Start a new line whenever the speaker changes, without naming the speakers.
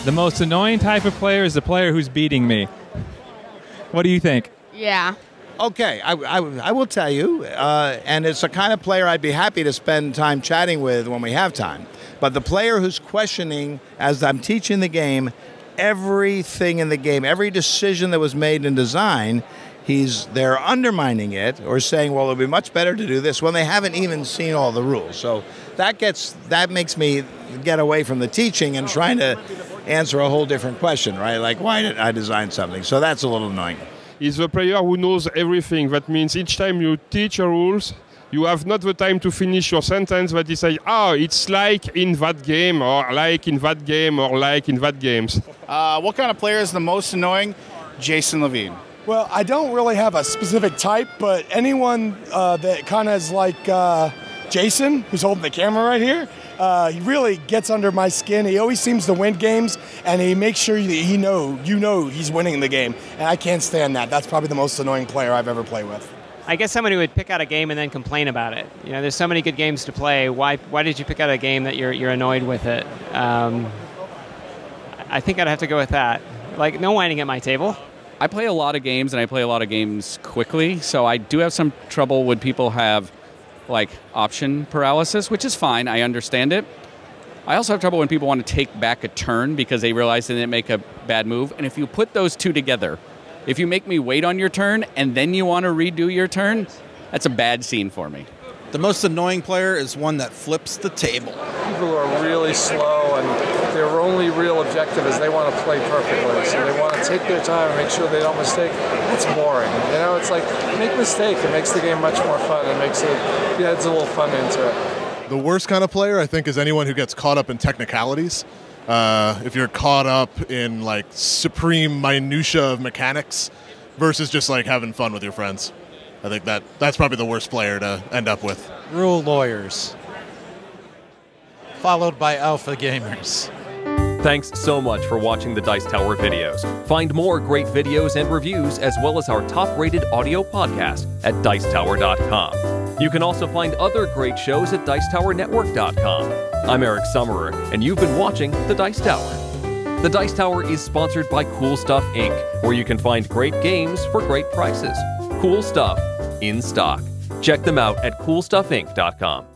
The most annoying type of player is the player who's beating me. What do you think?
Yeah.
Okay, I will tell you, and it's the kind of player I'd be happy to spend time chatting with when we have time. But the player who's questioning, as I'm teaching the game, everything in the game, every decision that was made in design, they're undermining it or saying, well, it'll be much better to do this when they haven't even seen all the rules. So that makes me get away from the teaching and trying to answer a whole different question, right? Like, why did I design something? So that's a little annoying.
He's the player who knows everything. That means each time you teach your rules, you have not the time to finish your sentence, but he says, it's like in that game, or like in that game, or like in that games.
What kind of player is the most annoying? Jason Levine.
Well, I don't really have a specific type, but anyone that kind of is like Jason, who's holding the camera right here, he really gets under my skin. He always seems to win games, and he makes sure that you know he's winning the game. And I can't stand that. That's probably the most annoying player I've ever played with.
I guess someone who would pick out a game and then complain about it. You know, there's so many good games to play. Why did you pick out a game that you're annoyed with it? I think I'd have to go with that. Like, no whining at my table.
I play a lot of games, and I play a lot of games quickly, so I do have some trouble when people have like option paralysis, which is fine. I understand it. I also have trouble when people want to take back a turn because they realize they didn't make a bad move. And if you put those two together, if you make me wait on your turn and then you want to redo your turn, that's a bad scene for me.
The most annoying player is one that flips the table.
People who are really slow and their only real objective is they want to play perfectly. So they want to take their time and make sure they don't mistake. That's boring. You know, it's like, make a mistake. It makes the game much more fun. It adds a little fun into it.
The worst kind of player, I think, is anyone who gets caught up in technicalities. If you're caught up in like supreme minutia of mechanics versus just like having fun with your friends. I think that's probably the worst player to end up with.
Rule lawyers, followed by alpha gamers.
Thanks so much for watching the Dice Tower videos. Find more great videos and reviews as well as our top-rated audio podcast at Dicetower.com. You can also find other great shows at Dicetowernetwork.com. I'm Eric Summerer, and you've been watching The Dice Tower. The Dice Tower is sponsored by Cool Stuff Inc., where you can find great games for great prices. Cool stuff in stock. Check them out at CoolStuffInc.com.